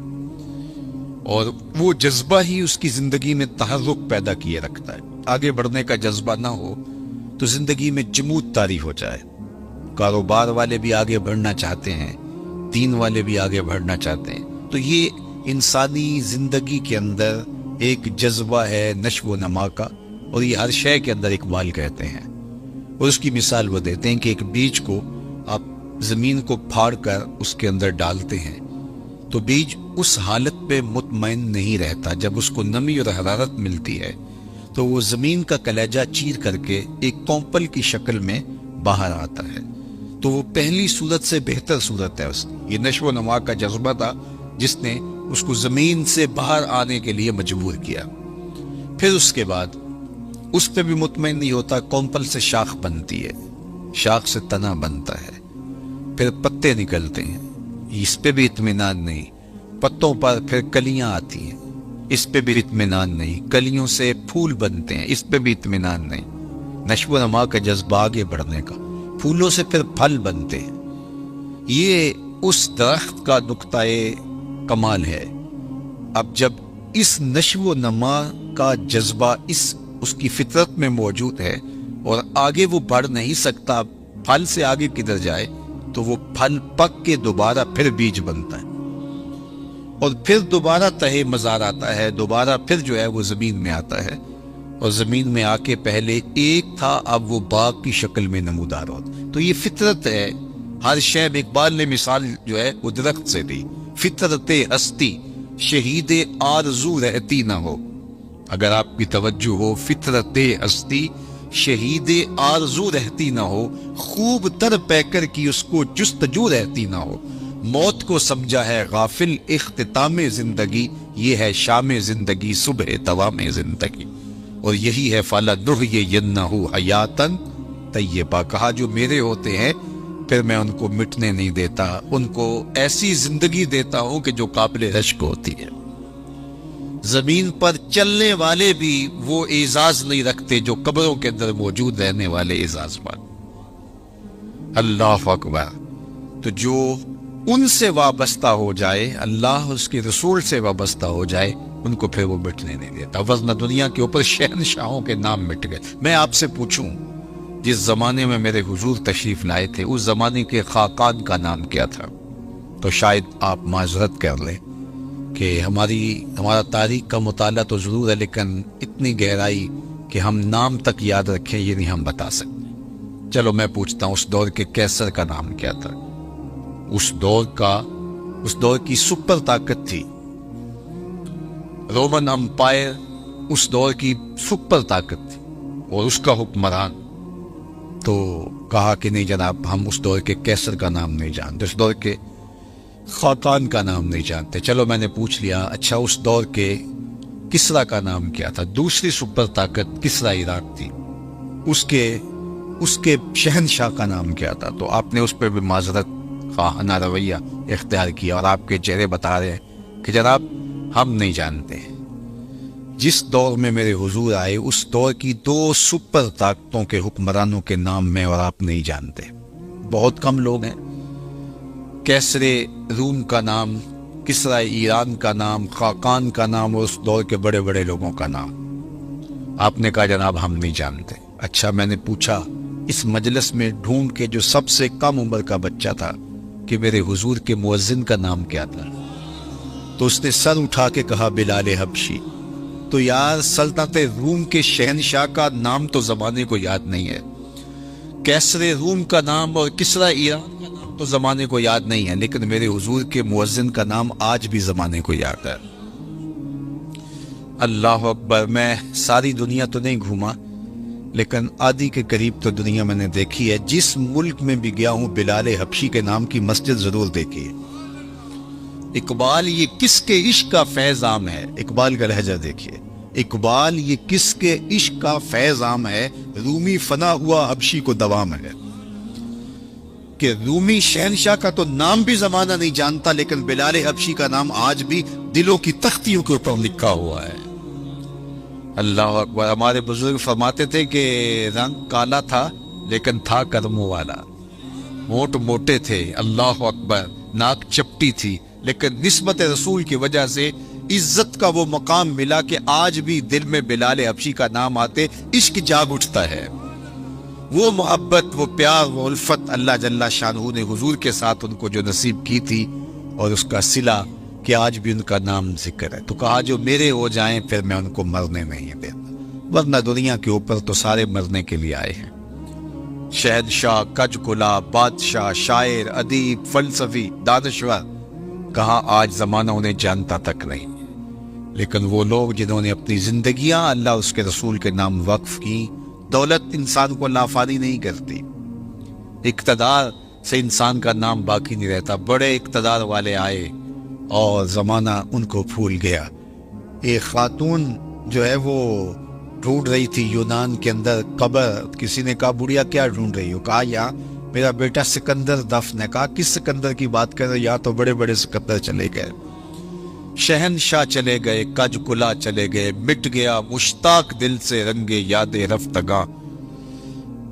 اور وہ جذبہ ہی اس کی زندگی میں تحرک پیدا کیے رکھتا ہے۔ آگے بڑھنے کا جذبہ نہ ہو تو زندگی میں جمود طاری ہو جائے۔ کاروبار والے بھی آگے بڑھنا چاہتے ہیں، دین والے بھی آگے بڑھنا چاہتے ہیں، تو یہ انسانی زندگی کے اندر ایک جذبہ ہے نشو و نما کا، اور یہ ہر شے کے اندر اقبال کہتے ہیں۔ اور اس کی مثال وہ دیتے ہیں کہ ایک بیج کو آپ زمین کو پھاڑ کر اس کے اندر ڈالتے ہیں تو بیج اس حالت پہ مطمئن نہیں رہتا، جب اس کو نمی اور حرارت ملتی ہے تو وہ زمین کا کلیجہ چیر کر کے ایک کونپل کی شکل میں باہر آتا ہے، تو وہ پہلی صورت سے بہتر صورت ہے اس کی۔ یہ نشو و نما کا جذبہ تھا جس نے اس کو زمین سے باہر آنے کے لیے مجبور کیا۔ پھر اس کے بعد اس پہ بھی مطمئن نہیں ہوتا، کونپل سے شاخ بنتی ہے، شاخ سے تنا بنتا ہے، پھر پتے نکلتے ہیں، اس پہ بھی اطمینان نہیں، پتوں پر پھر کلیاں آتی ہیں، اس پہ بھی اطمینان نہیں، کلیوں سے پھول بنتے ہیں، اس پہ بھی اطمینان نہیں، نشو و نما کا جذبہ آگے بڑھنے کا، پھولوں سے پھر پھل بنتے ہیں۔ یہ اس درخت کا نقطۂ کمال ہے۔ اب جب اس نشو و نما کا جذبہ اس کی فطرت میں موجود ہے اور آگے وہ بڑھ نہیں سکتا، پھل سے آگے کدھر جائے، تو وہ پھل پک کے دوبارہ پھر بیج بنتا ہے اور پھر دوبارہ تہے مزار آتا ہے، دوبارہ پھر جو ہے وہ زمین میں آتا ہے، اور زمین میں آ کے پہلے ایک تھا، اب وہ باغ کی شکل میں نمودار ہوتا۔ تو یہ فطرت ہے۔ ہر شے میں اقبال نے مثال جو ہے وہ درخت سے دی، فطرت ہستی شہید آرزو رہتی نہ ہو۔ اگر آپ کی توجہ ہو، فطرت ہستی شہید آرزو رہتی نہ ہو، خوب تر پیکر کی اس کو جستجو رہتی نہ ہو، موت کو سمجھا ہے غافل اختتام زندگی، یہ ہے شام زندگی صبح دوام زندگی، اور یہی ہے فَلَنُحْيِيَنَّهُ حَيَاتًا طیبہ۔ کہا جو میرے ہوتے ہیں پھر میں ان کو مٹنے نہیں دیتا، ان کو ایسی زندگی دیتا ہوں کہ جو قابل رشک ہوتی ہے۔ زمین پر چلنے والے بھی وہ اعزاز نہیں رکھتے جو قبروں کے اندر موجود رہنے والے اعزاز پر۔ اللہ اکبر۔ تو جو ان سے وابستہ ہو جائے، اللہ اس کے رسول سے وابستہ ہو جائے، ان کو پھر وہ مٹنے نہیں دیتا، ورنہ دنیا کے اوپر شہنشاہوں کے نام مٹ گئے۔ میں آپ سے پوچھوں، جس زمانے میں میرے حضور تشریف لائے تھے، اس زمانے کے خاقان کا نام کیا تھا؟ تو شاید آپ معذرت کر لیں کہ ہمارا تاریخ کا مطالعہ تو ضرور ہے، لیکن اتنی گہرائی کہ ہم نام تک یاد رکھیں یہ نہیں ہم بتا سکتے۔ چلو میں پوچھتا ہوں، اس دور کے کیسر کا نام کیا تھا؟ اس دور کی سپر طاقت تھی رومن امپائر، اس دور کی سپر طاقت تھی اور اس کا حکمران۔ تو کہا کہ نہیں جناب، ہم اس دور کے کیسر کا نام نہیں جانتے، اس دور کے خاقان کا نام نہیں جانتے۔ چلو میں نے پوچھ لیا، اچھا اس دور کے کسرا کا نام کیا تھا؟ دوسری سپر طاقت کسرا عراق تھی، اس کے شہنشاہ کا نام کیا تھا؟ تو آپ نے اس پہ بھی معذرت خواہانہ رویہ اختیار کیا، اور آپ کے چہرے بتا رہے ہیں کہ جناب ہم نہیں جانتے۔ جس دور میں میرے حضور آئے، اس دور کی دو سپر طاقتوں کے حکمرانوں کے نام میں اور آپ نہیں جانتے۔ بہت کم لوگ ہیں۔ کیسر روم کا نام، کسرا ایران کا نام، خاقان کا نام، اور اس دور کے بڑے بڑے لوگوں کا نام آپ نے کہا جناب ہم نہیں جانتے۔ اچھا میں نے پوچھا اس مجلس میں ڈھونڈ کے جو سب سے کم عمر کا بچہ تھا کہ میرے حضور کے مؤذن کا نام کیا تھا؟ تو اس نے سر اٹھا کے کہا بلال حبشی۔ تو یار سلطنت روم کے شہنشاہ کا نام تو زمانے کو یاد نہیں ہے، کیسر روم کا نام اور کسرا ایران کا نام تو زمانے کو یاد نہیں ہے، لیکن میرے حضور کے مؤذن کا نام آج بھی زمانے کو یاد ہے۔ اللہ اکبر۔ میں ساری دنیا تو نہیں گھوما، لیکن آدھی کے قریب تو دنیا میں نے دیکھی ہے۔ جس ملک میں بھی گیا ہوں بلال حبشی کے نام کی مسجد ضرور دیکھی ہے۔ اقبال یہ کس کے عشق کا فیض عام ہے؟ اقبال کا لہجہ دیکھیے، اقبال یہ کس کے عشق کا فیض عام ہے؟ رومی فنا ہوا حبشی کو دوام ہے۔ کہ رومی شہنشاہ کا تو نام بھی زمانہ نہیں جانتا، لیکن بلال حبشی کا نام آج بھی دلوں کی تختیوں کے اوپر لکھا ہوا ہے۔ اللہ اکبر۔ ہمارے بزرگ فرماتے تھے کہ رنگ کالا تھا لیکن تھا کرموں والا، ہونٹ موٹے تھے، اللہ اکبر، ناک چپٹی تھی، لیکن نسبت رسول کی وجہ سے عزت کا وہ مقام ملا کہ آج بھی دل میں بلال حبشی کا نام آتے عشق جاگ اٹھتا ہے۔ وہ محبت، وہ پیار، وہ الفت اللہ جل شانہ نے حضور کے ساتھ ان کو جو نصیب کی تھی، اور اس کا صلہ کہ آج بھی ان کا نام ذکر ہے۔ تو کہا جو میرے ہو جائیں پھر میں ان کو مرنے نہیں دیتا، ورنہ دنیا کے اوپر تو سارے مرنے کے لیے آئے ہیں۔ شہنشاہ، کج کلا، بادشاہ، شاعر، ادیب، فلسفی، دانشور، کہاں آج زمانہ انہیں جانتا تک نہیں، لیکن وہ لوگ جنہوں نے اپنی زندگیاں اللہ اس کے رسول کے نام وقف کی۔ دولت انسان کو لافانی نہیں کرتی، اقتدار سے انسان کا نام باقی نہیں رہتا۔ بڑے اقتدار والے آئے اور زمانہ ان کو بھول گیا۔ ایک خاتون جو ہے وہ ڈھونڈ رہی تھی یونان کے اندر قبر، کسی نے کہا بڑھیا کیا ڈھونڈ رہی ہو؟ کہا یہاں میرا بیٹا سکندر دفن ہے. کہا کس سکندر کی بات کر رہے؟ یا تو بڑے بڑے سکندر چلے گئے، شہنشاہ چلے گئے، کج کلا چلے گئے، مٹ گیا مشتاق دل سے رنگے یاد رفتگاں،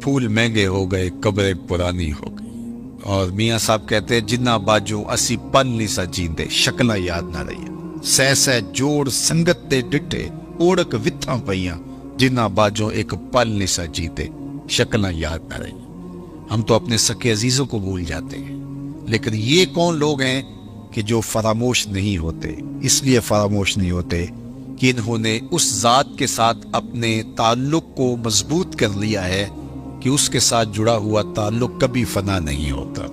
پھول مہنگے ہو گئے، قبریں پرانی ہو گئی. اور میاں صاحب کہتے ہیں جنہ باجو اسی پل نہیں سا جیندے، شکلیں یاد نہ رہی، سہ سہ جوڑ سنگت تے ڈٹھے، اوڑک وتھاں پئیاں، جنہ باجو ایک پل نہیں سا جیتے، شکلیں یاد نہ رہی. ہم تو اپنے سکے عزیزوں کو بھول جاتے ہیں، لیکن یہ کون لوگ ہیں کہ جو فراموش نہیں ہوتے؟ اس لیے فراموش نہیں ہوتے کہ انہوں نے اس ذات کے ساتھ اپنے تعلق کو مضبوط کر لیا ہے کہ اس کے ساتھ جڑا ہوا تعلق کبھی فنا نہیں ہوتا.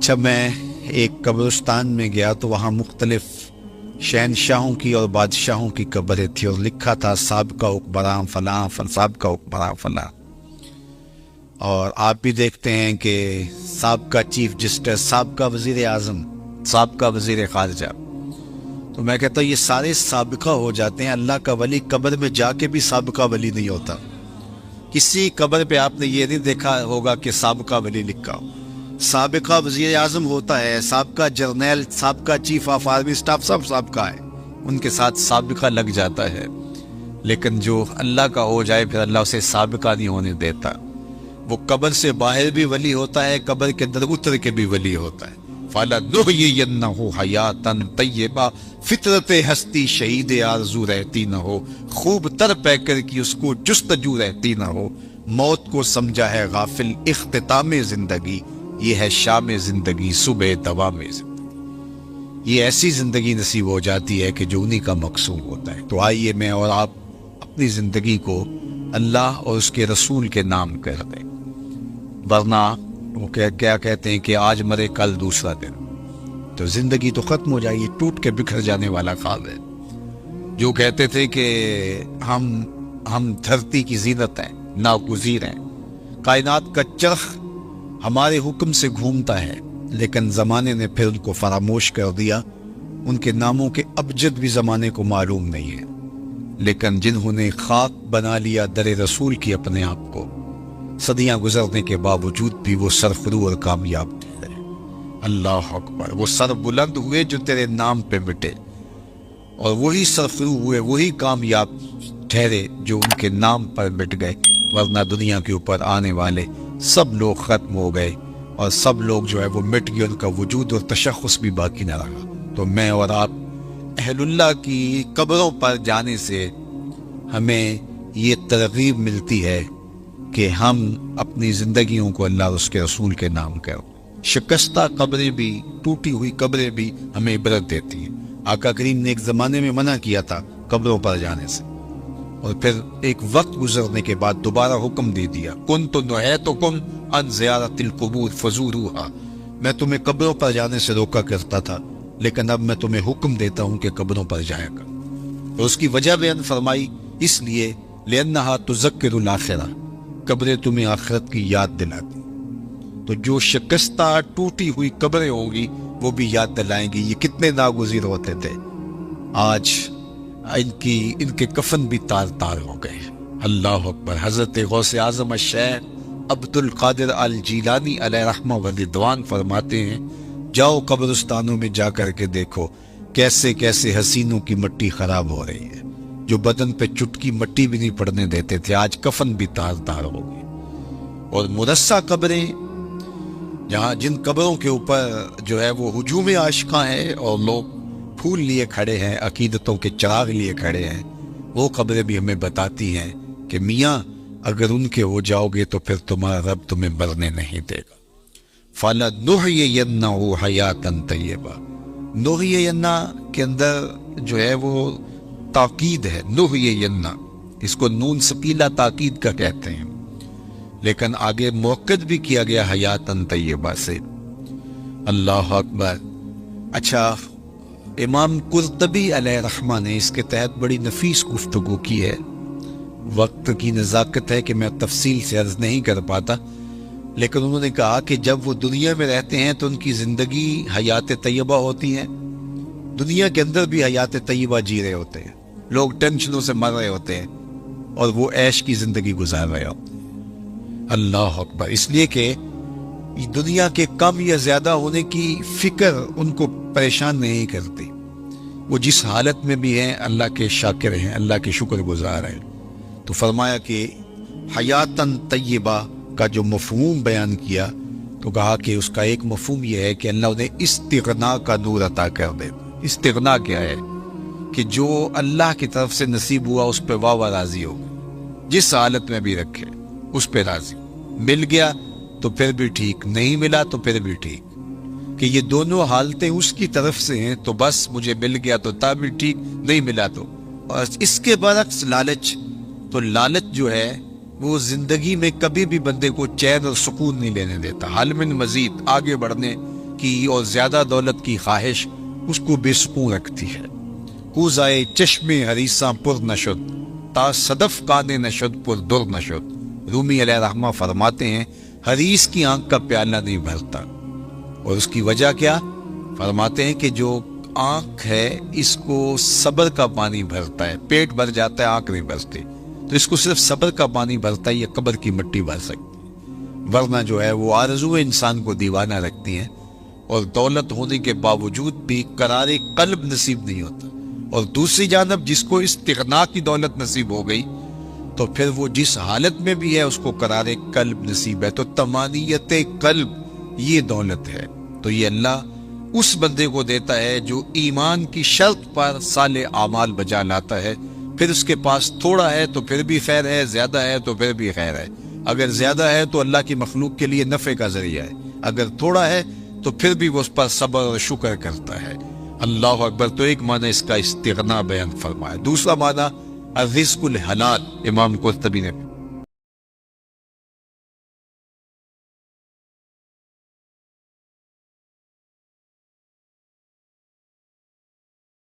جب میں ایک قبرستان میں گیا تو وہاں مختلف شہنشاہوں کی اور بادشاہوں کی قبریں تھی، اور لکھا تھا سابقہ حکمراں فلاں، سابقہ حکمراں فلاں. اور آپ بھی دیکھتے ہیں کہ سابقہ چیف جسٹس، سابقہ وزیر اعظم، سابقہ وزیر خارجہ. تو میں کہتا ہوں یہ سارے سابقہ ہو جاتے ہیں. اللہ کا ولی قبر میں جا کے بھی سابقہ ولی نہیں ہوتا. کسی قبر پہ آپ نے یہ نہیں دیکھا ہوگا کہ سابقہ ولی لکھا ہو. سابقہ وزیر اعظم ہوتا ہے، سابقہ جرنیل، سابقہ چیف آف آرمی اسٹاف، سب سابقہ ہے، ان کے ساتھ سابقہ لگ جاتا ہے. لیکن جو اللہ کا ہو جائے پھر اللہ اسے سابقہ نہیں ہونے دیتا. وہ قبر سے باہر بھی ولی ہوتا ہے، قبر کے اندر اتر کے بھی ولی ہوتا ہے. فَلَنُحْيِيَنَّهُ حَيَاتًا طَيِّبَةً، فطرت ہستی شہید آرزو رہتی نہ ہو، خوب تر پہ کر کی اس کو جستجو رہتی نہ ہو. موت کو سمجھا ہے غافل اختتام زندگی، یہ ہے شام زندگی صبح دوام زندگی. یہ ایسی زندگی نصیب ہو جاتی ہے کہ جو انہی کا مقصود ہوتا ہے. تو آئیے میں اور آپ اپنی زندگی کو اللہ اور اس کے رسول کے نام کر دیں، ورنہ وہ کیا کہتے ہیں کہ آج مرے کل دوسرا دن، تو زندگی تو ختم ہو جائے گی، ٹوٹ کے بکھر جانے والا خواب ہے. جو کہتے تھے کہ ہم دھرتی کی زینت ہیں، ناگزیر ہیں، کائنات کا چرخ ہمارے حکم سے گھومتا ہے، لیکن زمانے نے پھر ان کو فراموش کر دیا. ان کے ناموں کے ابجد بھی زمانے کو معلوم نہیں ہے، لیکن جنہوں نے خاک بنا لیا در رسول کی اپنے آپ کو، صدیاں گزرنے کے باوجود بھی وہ سرخرو اور کامیاب تھے. اللہ اکبر. وہ سر بلند ہوئے جو تیرے نام پہ مٹے، اور وہی سرخرو ہوئے، وہی کامیاب ٹھہرے جو ان کے نام پر مٹ گئے. ورنہ دنیا کے اوپر آنے والے سب لوگ ختم ہو گئے، اور سب لوگ جو ہے وہ مٹ گئے، ان کا وجود اور تشخص بھی باقی نہ رہا. تو میں اور آپ اہل اللہ کی قبروں پر جانے سے ہمیں یہ ترغیب ملتی ہے کہ ہم اپنی زندگیوں کو اللہ اور اس کے رسول کے نام کریں. شکستہ قبریں بھی، ٹوٹی ہوئی قبریں بھی ہمیں عبرت دیتی ہیں. آقا کریم نے ایک زمانے میں منع کیا تھا قبروں پر جانے سے، اور پھر ایک وقت گزرنے کے بعد دوبارہ حکم دے دیا، کنت نہیتکم عن زیارت القبور فزوروها. میں تمہیں قبروں پر جانے سے روکا کرتا تھا، لیکن اب میں تمہیں حکم دیتا ہوں کہ قبروں پر جایا کر. اور اس کی وجہ بیان فرمائی، اس لیے لأنها تذکر الآخرہ، قبریں تمہیں آخرت کی یاد دلاتی. تو جو شکستہ ٹوٹی ہوئی قبریں ہوں گی وہ بھی یاد دلائیں گی یہ کتنے ناگزیر ہوتے تھے. آج ان کے کفن بھی تار تار ہو گئے. اللہ اکبر. حضرت غوث اعظم الشیخ عبد القادر الجیلانی علیہ رحمہ و رضوان فرماتے ہیں، جاؤ قبرستانوں میں جا کر کے دیکھو کیسے کیسے حسینوں کی مٹی خراب ہو رہی ہے. جو بدن پہ چٹکی مٹی بھی نہیں پڑنے دیتے تھے، آج کفن بھی تار تار ہو گئے. اور مرصع قبریں، جہاں جن قبروں کے اوپر جو ہے وہ ہجوم عاشقاں ہیں اور لوگ پھول لیے کھڑے ہیں، عقیدتوں کے چراغ لیے کھڑے ہیں، وہ قبریں بھی ہمیں بتاتی ہیں کہ میاں اگر ان کے ہو جاؤ گے تو پھر تمہارا رب تمہیں مرنے نہیں دے گا. فَلَنُحْيِيَنَّهُ حَيَاتًا طَيِّبَةً. نُحْيِيَنَّ کے اندر جو ہے وہ تاکید ہے، نُحْيِيَنَّ اس کو نون ثقیلہ تاکید کا کہتے ہیں، لیکن آگے موقد بھی کیا گیا حیاتاً طیبہ سے. اللہ اکبر. اچھا، امام قرطبی علیہ رحمہ نے اس کے تحت بڑی نفیس گفتگو کی ہے. وقت کی نزاکت ہے کہ میں تفصیل سے عرض نہیں کر پاتا، لیکن انہوں نے کہا کہ جب وہ دنیا میں رہتے ہیں تو ان کی زندگی حیات طیبہ ہوتی ہے، دنیا کے اندر بھی حیات طیبہ جی رہے ہوتے ہیں، لوگ ٹینشنوں سے مر رہے ہوتے ہیں اور وہ عیش کی زندگی گزار رہے ہوتے ہیں. اللہ اکبر. اس لیے کہ دنیا کے کم یا زیادہ ہونے کی فکر ان کو پریشان نہیں کرتی. وہ جس حالت میں بھی ہیں اللہ کے شاکر ہیں, اللہ کے شکر گزار ہیں. تو فرمایا کہ حیاتاً طیبہ کا جو مفہوم بیان کیا تو کہا کہ اس کا ایک مفہوم یہ ہے کہ اللہ انہیں استغنا کا نور عطا کر دے. استغنا کیا ہے؟ کہ جو اللہ کی طرف سے نصیب ہوا اس پہ واہ راضی ہو, جس حالت میں بھی رکھے اس پہ راضی. مل گیا تو پھر بھی ٹھیک, نہیں ملا تو پھر بھی ٹھیک, کہ یہ دونوں حالتیں اس کی طرف سے ہیں تو بس مجھے مل گیا تو تا بھی ٹھیک, نہیں ملا تو. اور اس کے برعکس لالچ, تو لالچ جو ہے وہ زندگی میں کبھی بھی بندے کو چین اور سکون نہیں لینے دیتا. حال من مزید, آگے بڑھنے کی اور زیادہ دولت کی خواہش اس کو بے سکون رکھتی ہے. کوزائے چشم حریصاں پر نشد تا صدف کانے نشد پر در نشد. رومی علیہ رحمہ فرماتے ہیں حریص کی آنکھ کا پیالہ نہیں بھرتا, اور اس کی وجہ کیا فرماتے ہیں کہ جو آنکھ ہے اس کو صبر کا پانی بھرتا ہے. پیٹ بھر جاتا ہے, آنکھ نہیں بھرتی, تو اس کو صرف صبر کا پانی بھرتا ہے, یہ قبر کی مٹی بھر سکتی ہے. ورنہ جو ہے وہ آرزویں انسان کو دیوانہ رکھتی ہیں, اور دولت ہونے کے باوجود بھی قرار قلب نصیب نہیں ہوتا. اور دوسری جانب جس کو استغنا کی دولت نصیب ہو گئی تو پھر وہ جس حالت میں بھی ہے اس کو قرار قلب نصیب ہے. تو طمانینت قلب یہ دولت ہے. تو یہ اللہ اس بندے کو دیتا ہے جو ایمان کی شرط پر صالح اعمال بجا لاتا ہے. پھر اس کے پاس تھوڑا ہے تو پھر بھی خیر ہے, زیادہ ہے تو پھر بھی خیر ہے. اگر زیادہ ہے تو اللہ کی مخلوق کے لیے نفع کا ذریعہ ہے, اگر تھوڑا ہے تو پھر بھی وہ اس پر صبر اور شکر کرتا ہے. اللہ اکبر. تو ایک معنی اس کا استغنا بیان فرمایا. دوسرا معنی الرزق الحلال, امام قرطبی نے